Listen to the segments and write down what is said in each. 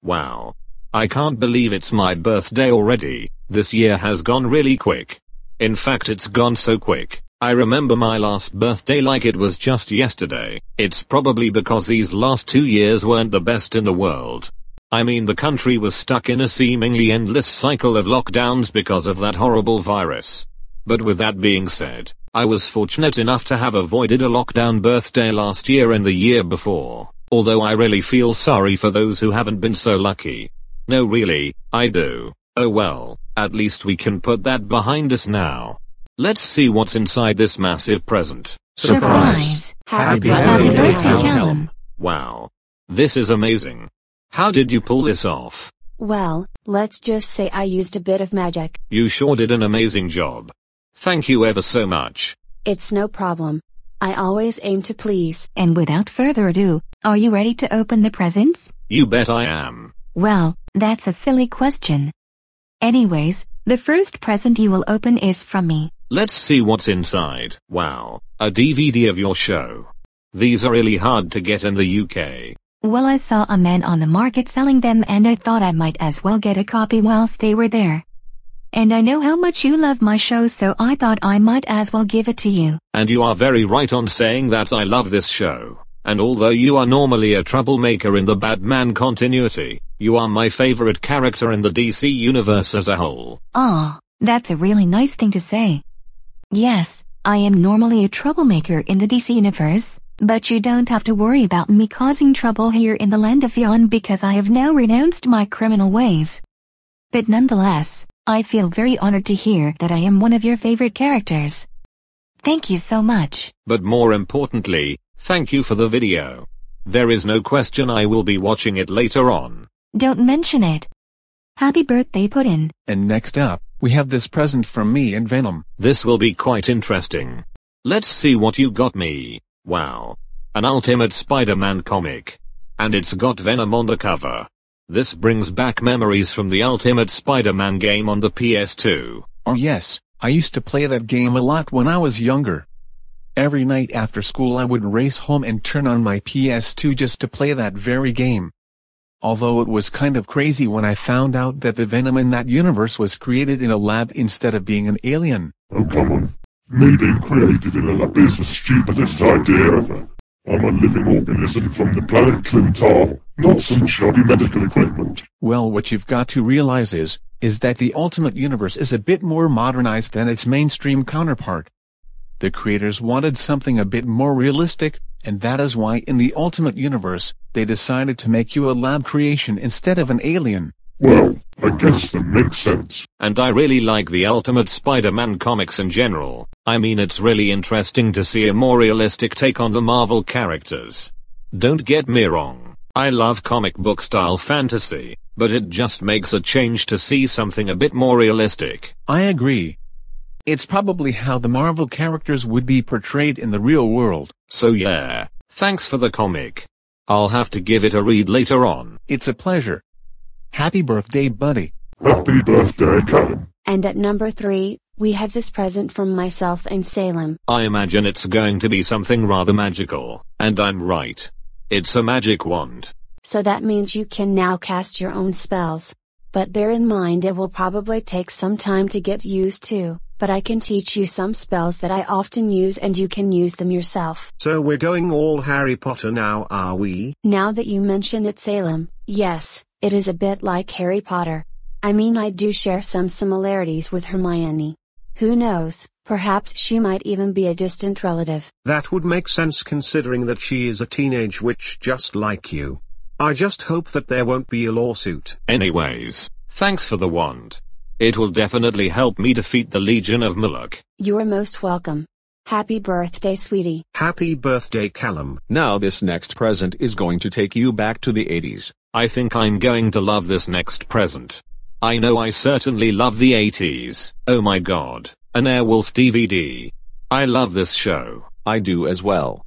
Wow. I can't believe it's my birthday already. This year has gone really quick. In fact, it's gone so quick. I remember my last birthday like it was just yesterday. It's probably because these last 2 years weren't the best in the world. I mean, the country was stuck in a seemingly endless cycle of lockdowns because of that horrible virus. But with that being said, I was fortunate enough to have avoided a lockdown birthday last year and the year before, although I really feel sorry for those who haven't been so lucky. No, really, I do. Oh well, at least we can put that behind us now. Let's see what's inside this massive present. Surprise! Happy birthday, Callum! Wow. This is amazing. How did you pull this off? Well, let's just say I used a bit of magic. You sure did an amazing job. Thank you ever so much. It's no problem. I always aim to please. And without further ado, are you ready to open the presents? You bet I am. Well, that's a silly question. Anyways, the first present you will open is from me. Let's see what's inside. Wow, a DVD of your show. These are really hard to get in the UK. Well, I saw a man on the market selling them and I thought I might as well get a copy whilst they were there. And I know how much you love my show, so I thought I might as well give it to you. And you are very right on saying that. I love this show. And although you are normally a troublemaker in the Batman continuity, you are my favorite character in the DC universe as a whole. Aw, that's a really nice thing to say. Yes, I am normally a troublemaker in the DC universe, but you don't have to worry about me causing trouble here in the land of Yon because I have now renounced my criminal ways. But nonetheless, I feel very honored to hear that I am one of your favorite characters. Thank you so much. But more importantly, thank you for the video. There is no question I will be watching it later on. Don't mention it. Happy birthday, Puddin'. And next up, we have this present from me and Venom. This will be quite interesting. Let's see what you got me. Wow. An Ultimate Spider-Man comic. And it's got Venom on the cover. This brings back memories from the Ultimate Spider-Man game on the PS2. Oh yes, I used to play that game a lot when I was younger. Every night after school I would race home and turn on my PS2 just to play that very game. Although it was kind of crazy when I found out that the Venom in that universe was created in a lab instead of being an alien. Oh come on. Me being created in a lab is the stupidest idea ever. I'm a living organism from the planet Clintal, not some shoddy medical equipment. Well, what you've got to realize is that the Ultimate Universe is a bit more modernized than its mainstream counterpart. The creators wanted something a bit more realistic, and that is why in the Ultimate Universe, they decided to make you a lab creation instead of an alien. Well, I guess that makes sense. And I really like the Ultimate Spider-Man comics in general. I mean, it's really interesting to see a more realistic take on the Marvel characters. Don't get me wrong, I love comic book style fantasy, but it just makes a change to see something a bit more realistic. I agree. It's probably how the Marvel characters would be portrayed in the real world. So yeah, thanks for the comic. I'll have to give it a read later on. It's a pleasure. Happy birthday, buddy. Happy birthday, Callum. And at number 3, we have this present from myself and Salem. I imagine it's going to be something rather magical, and I'm right. It's a magic wand. So that means you can now cast your own spells. But bear in mind it will probably take some time to get used to, but I can teach you some spells that I often use and you can use them yourself. So we're going all Harry Potter now, are we? Now that you mention it, Salem, yes, it is a bit like Harry Potter. I mean, I do share some similarities with Hermione. Who knows, perhaps she might even be a distant relative. That would make sense considering that she is a teenage witch just like you. I just hope that there won't be a lawsuit. Anyways, thanks for the wand. It will definitely help me defeat the Legion of Mullac. You're most welcome. Happy birthday, sweetie. Happy birthday, Callum. Now this next present is going to take you back to the 80s. I think I'm going to love this next present. I know I certainly love the 80s. Oh my god, an Airwolf DVD. I love this show. I do as well.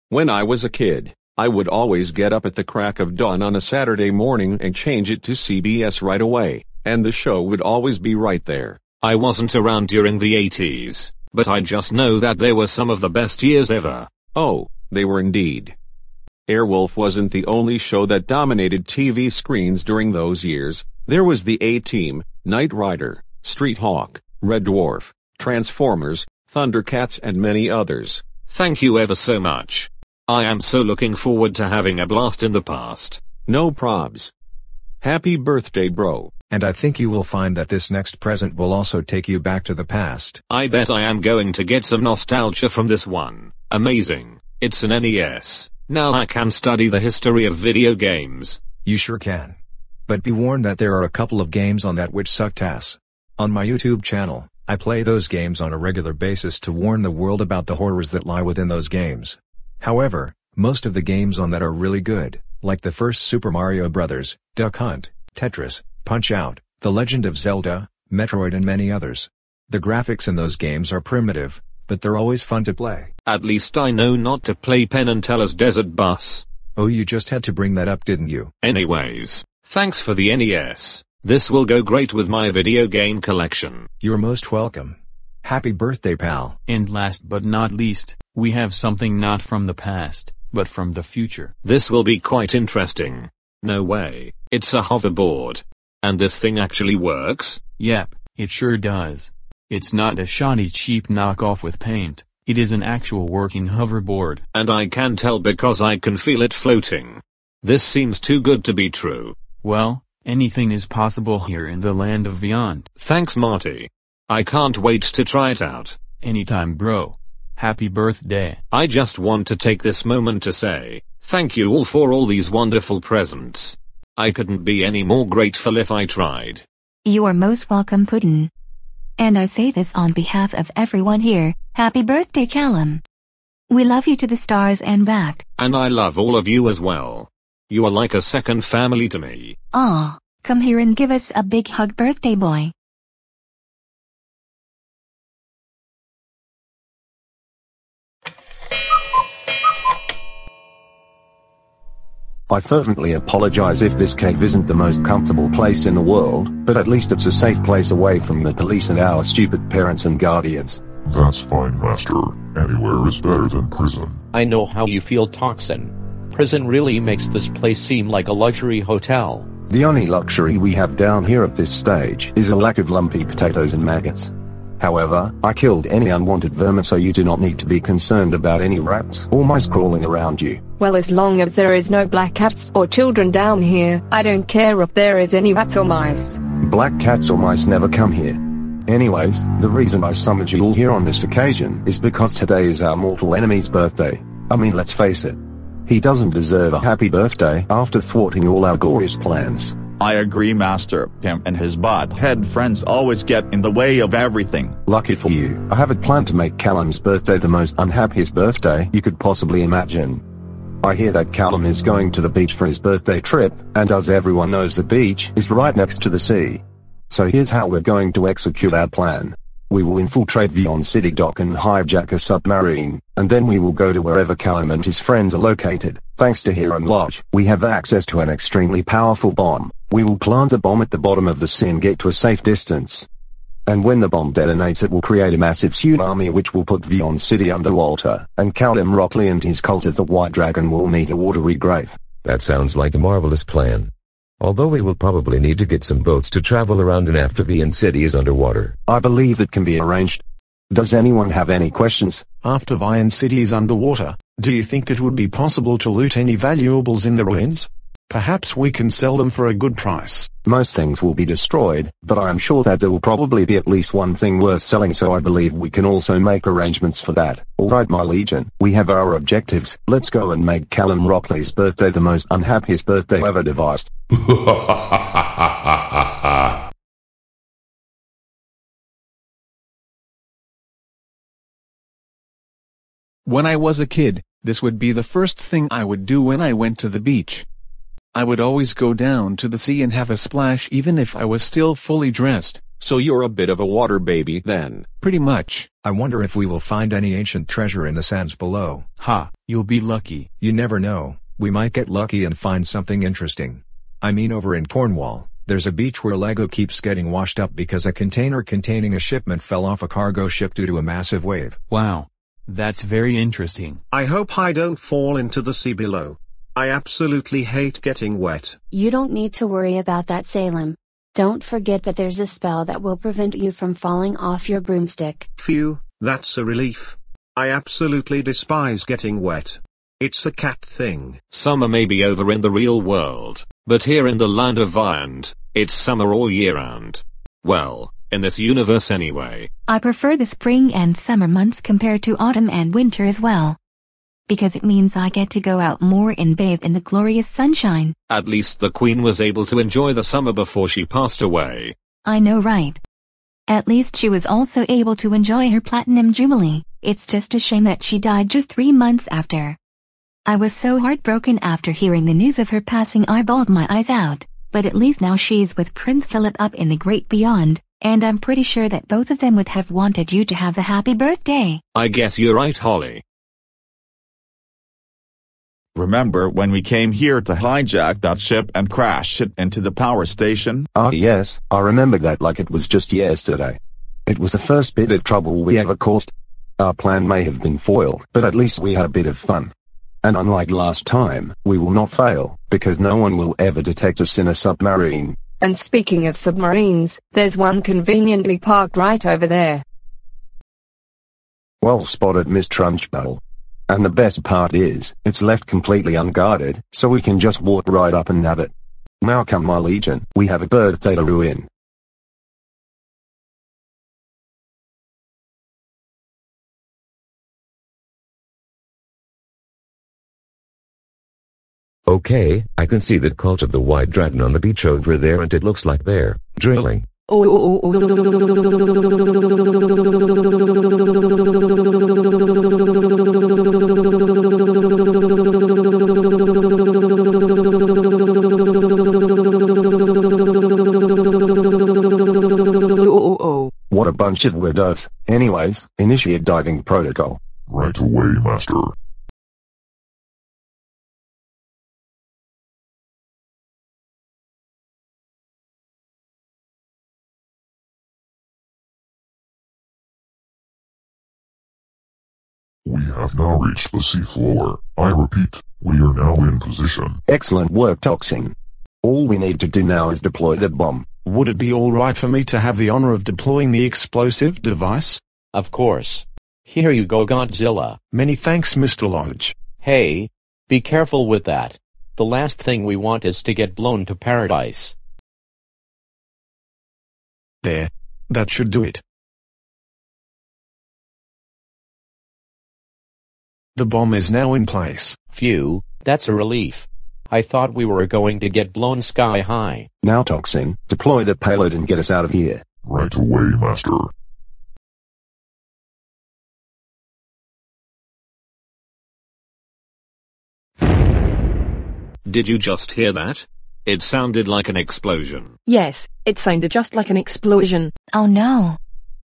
When I was a kid, I would always get up at the crack of dawn on a Saturday morning and change it to CBS right away, and the show would always be right there. I wasn't around during the 80s, but I just know that they were some of the best years ever. Oh, they were indeed. Airwolf wasn't the only show that dominated TV screens during those years. There was the A-Team, Knight Rider, Street Hawk, Red Dwarf, Transformers, Thundercats and many others. Thank you ever so much. I am so looking forward to having a blast in the past. No probs. Happy birthday, bro. And I think you will find that this next present will also take you back to the past. I bet I am going to get some nostalgia from this one. Amazing. It's an NES. Now I can study the history of video games. You sure can. But be warned that there are a couple of games on that which sucked ass. On my YouTube channel, I play those games on a regular basis to warn the world about the horrors that lie within those games. However, most of the games on that are really good, like the first Super Mario Bros., Duck Hunt, Tetris, Punch-Out!, The Legend of Zelda, Metroid and many others. The graphics in those games are primitive, but they're always fun to play. At least I know not to play Penn and Teller's Desert Bus. Oh, you just had to bring that up, didn't you? Anyways, thanks for the NES. This will go great with my video game collection. You're most welcome. Happy birthday, pal. And last but not least, we have something not from the past, but from the future. This will be quite interesting. No way, it's a hoverboard. And this thing actually works? Yep, it sure does. It's not a shoddy cheap knockoff with paint, it is an actual working hoverboard. And I can tell because I can feel it floating. This seems too good to be true. Well, anything is possible here in the land of beyond. Thanks, Marty. I can't wait to try it out. Anytime, bro. Happy birthday. I just want to take this moment to say, thank you all for all these wonderful presents. I couldn't be any more grateful if I tried. You are most welcome, Puddin'. And I say this on behalf of everyone here, happy birthday, Callum. We love you to the stars and back. And I love all of you as well. You are like a second family to me. Aw, come here and give us a big hug, birthday boy. I fervently apologize if this cave isn't the most comfortable place in the world, but at least it's a safe place away from the police and our stupid parents and guardians. That's fine, Master. Anywhere is better than prison. I know how you feel, Toxin. Prison really makes this place seem like a luxury hotel. The only luxury we have down here at this stage is a lack of lumpy potatoes and maggots. However, I killed any unwanted vermin, so you do not need to be concerned about any rats or mice crawling around you. Well, as long as there is no black cats or children down here, I don't care if there is any rats or mice. Black cats or mice never come here. Anyways, the reason I summoned you all here on this occasion is because today is our mortal enemy's birthday. I mean, let's face it. He doesn't deserve a happy birthday after thwarting all our glorious plans. I agree, Master. Him and his butthead friends always get in the way of everything. Lucky for you, I have a plan to make Callum's birthday the most unhappiest birthday you could possibly imagine. I hear that Callum is going to the beach for his birthday trip, and as everyone knows, the beach is right next to the sea. So here's how we're going to execute our plan. We will infiltrate Vion City Dock and hijack a submarine, and then we will go to wherever Callum and his friends are located. Thanks to Heron Lodge, we have access to an extremely powerful bomb. We will plant the bomb at the bottom of the sea and get to a safe distance. And when the bomb detonates, it will create a massive tsunami which will put Vion City underwater, and Callum Rockley and his cult of the White Dragon will meet a watery grave. That sounds like a marvelous plan. Although we will probably need to get some boats to travel around and after Vion City is underwater. I believe that can be arranged. Does anyone have any questions? After Vion City is underwater, do you think it would be possible to loot any valuables in the ruins? Perhaps we can sell them for a good price. Most things will be destroyed, but I am sure that there will probably be at least one thing worth selling, so I believe we can also make arrangements for that. Alright, my Legion, we have our objectives. Let's go and make Callum Rockley's birthday the most unhappiest birthday ever devised. When I was a kid, this would be the first thing I would do when I went to the beach. I would always go down to the sea and have a splash even if I was still fully dressed. So you're a bit of a water baby then? Pretty much. I wonder if we will find any ancient treasure in the sands below. Ha, you'll be lucky. You never know, we might get lucky and find something interesting. I mean, over in Cornwall, there's a beach where Lego keeps getting washed up because a container containing a shipment fell off a cargo ship due to a massive wave. Wow. That's very interesting. I hope I don't fall into the sea below. I absolutely hate getting wet. You don't need to worry about that, Salem. Don't forget that there's a spell that will prevent you from falling off your broomstick. Phew, that's a relief. I absolutely despise getting wet. It's a cat thing. Summer may be over in the real world, but here in the land of Viand, it's summer all year round. Well, in this universe anyway. I prefer the spring and summer months compared to autumn and winter as well. Because it means I get to go out more and bathe in the glorious sunshine. At least the Queen was able to enjoy the summer before she passed away. I know, right? At least she was also able to enjoy her platinum jubilee. It's just a shame that she died just 3 months after. I was so heartbroken after hearing the news of her passing I bawled my eyes out, but at least now she's with Prince Philip up in the great beyond, and I'm pretty sure that both of them would have wanted you to have a happy birthday. I guess you're right, Holly. Remember when we came here to hijack that ship and crash it into the power station? Ah yes, I remember that like it was just yesterday. It was the first bit of trouble we ever caused. Our plan may have been foiled, but at least we had a bit of fun. And unlike last time, we will not fail, because no one will ever detect us in a submarine. And speaking of submarines, there's one conveniently parked right over there. Well spotted, Miss Trunchbull. And the best part is, it's left completely unguarded, so we can just walk right up and nab it. Now come my Legion, we have a birthday to ruin. Okay, I can see that cult of the White Dragon on the beach over there, and it looks like they're drilling. What a bunch of weirdos. Anyways, initiate diving protocol. Right away, Master. We have now reached the seafloor. I repeat, we are now in position. Excellent work, Toxin. All we need to do now is deploy the bomb. Would it be alright for me to have the honor of deploying the explosive device? Of course. Here you go, Godzilla. Many thanks, Mr. Lodge. Hey, be careful with that. The last thing we want is to get blown to paradise. There. That should do it. The bomb is now in place. Phew, that's a relief. I thought we were going to get blown sky high. Now Toxin, deploy the payload and get us out of here. Right away, Master. Did you just hear that? It sounded like an explosion. Yes, it sounded just like an explosion. Oh no.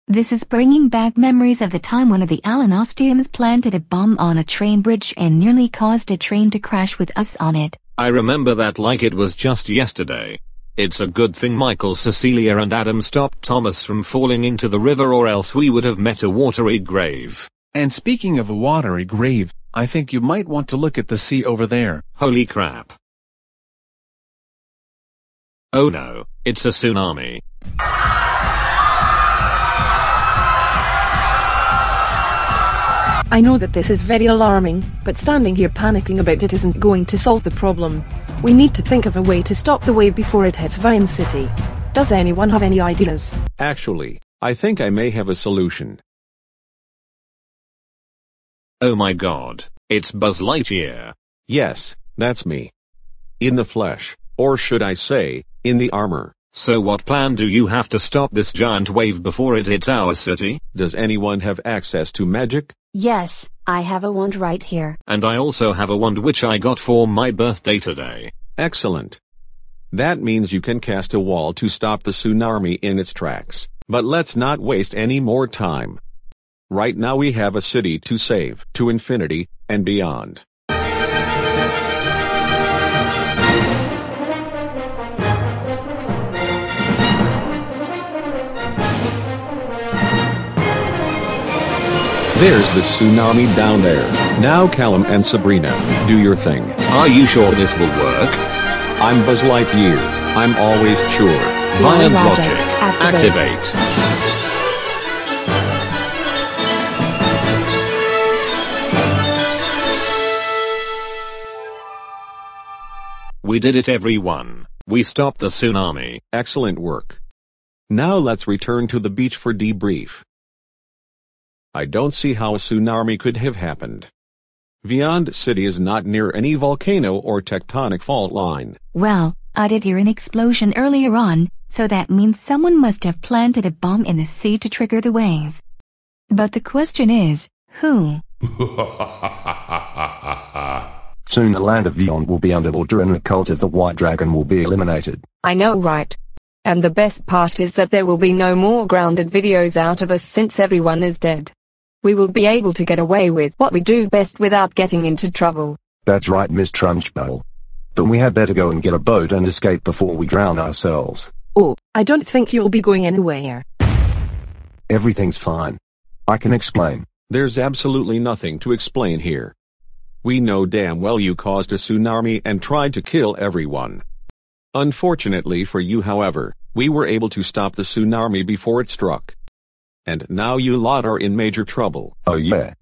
This is bringing back memories of the time one of the Alanostiums planted a bomb on a train bridge and nearly caused a train to crash with us on it. I remember that like it was just yesterday. It's a good thing Michael, Cecilia and Adam stopped Thomas from falling into the river, or else we would have met a watery grave. And speaking of a watery grave, I think you might want to look at the sea over there. Holy crap. Oh no, it's a tsunami. I know that this is very alarming, but standing here panicking about it isn't going to solve the problem. We need to think of a way to stop the wave before it hits Vine City. Does anyone have any ideas? Actually, I think I may have a solution. Oh my god, it's Buzz Lightyear. Yes, that's me. In the flesh, or should I say, in the armor. So what plan do you have to stop this giant wave before it hits our city? Does anyone have access to magic? Yes, I have a wand right here. And I also have a wand which I got for my birthday today. Excellent. That means you can cast a wall to stop the tsunami in its tracks. But let's not waste any more time. Right now we have a city to save, to infinity, and beyond. There's the tsunami down there. Now Callum and Sabrina, do your thing. Are you sure this will work? I'm Buzz Lightyear. I'm always sure. Violent logic. Activate. We did it, everyone. We stopped the tsunami. Excellent work. Now let's return to the beach for debrief. I don't see how a tsunami could have happened. Viand City is not near any volcano or tectonic fault line. Well, I did hear an explosion earlier on, so that means someone must have planted a bomb in the sea to trigger the wave. But the question is, who? Soon the land of Viand will be underwater and the cult of the White Dragon will be eliminated. I know, right? And the best part is that there will be no more grounded videos out of us since everyone is dead. We will be able to get away with what we do best without getting into trouble. That's right, Miss Trunchbull. But we had better go and get a boat and escape before we drown ourselves. Oh, I don't think you'll be going anywhere. Everything's fine. I can explain. There's absolutely nothing to explain here. We know damn well you caused a tsunami and tried to kill everyone. Unfortunately for you, however, we were able to stop the tsunami before it struck. And now you lot are in major trouble. Oh yeah.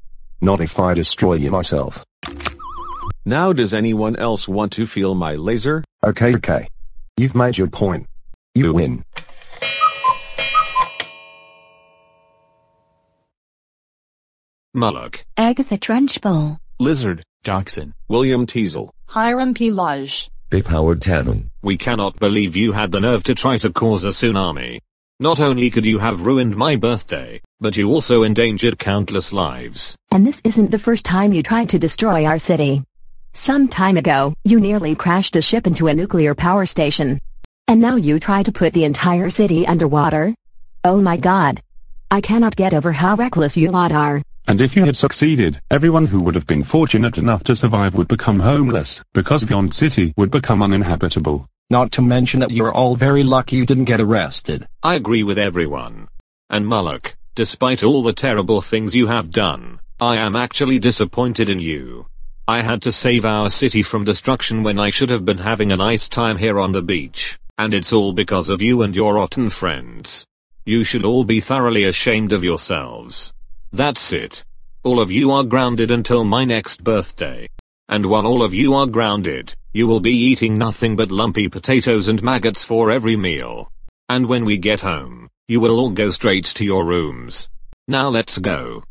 Not if I destroy you myself. Now does anyone else want to feel my laser? Okay. You've made your point. You win. Mullac. Agatha Trunchbull. Lizard. Dachshund. William Teasel. Hiram P. Lodge. Big Howard Tannen. We cannot believe you had the nerve to try to cause a tsunami. Not only could you have ruined my birthday, but you also endangered countless lives. And this isn't the first time you tried to destroy our city. Some time ago, you nearly crashed a ship into a nuclear power station. And now you try to put the entire city underwater? Oh my god. I cannot get over how reckless you lot are. And if you had succeeded, everyone who would have been fortunate enough to survive would become homeless, because Viand City would become uninhabitable. Not to mention that you're all very lucky you didn't get arrested. I agree with everyone. And Mullac, despite all the terrible things you have done, I am actually disappointed in you. I had to save our city from destruction when I should have been having a nice time here on the beach, and it's all because of you and your rotten friends. You should all be thoroughly ashamed of yourselves. That's it. All of you are grounded until my next birthday. And while all of you are grounded, you will be eating nothing but lumpy potatoes and maggots for every meal. And when we get home, you will all go straight to your rooms. Now let's go.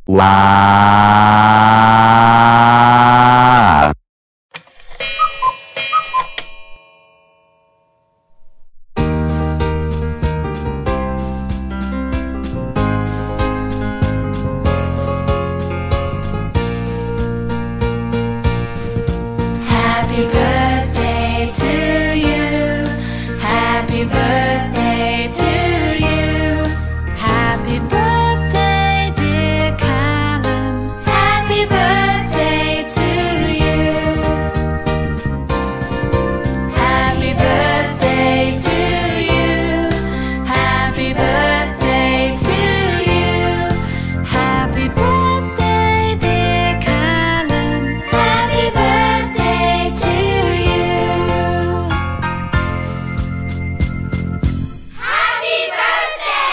Happy birthday to you. Happy birthday to you. Happy birthday, dear Callum. Happy birthday to you. Happy birthday to you. Happy birthday to you. Happy birthday, dear Callum. Happy birthday to you. Happy birthday!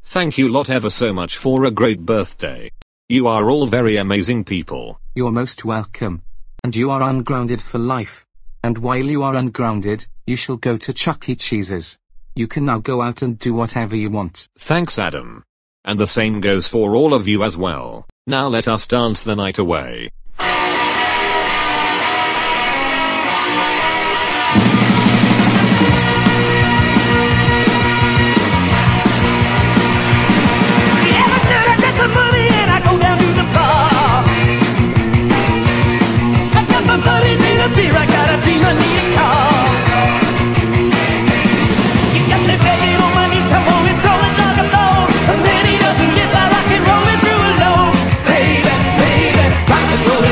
Thank you lot ever so much for a great birthday. You are all very amazing people. You're most welcome. And you are ungrounded for life. And while you are ungrounded, you shall go to Chuck E. Cheese's. You can now go out and do whatever you want. Thanks, Adam. And the same goes for all of you as well. Now let us dance the night away. Rock and roll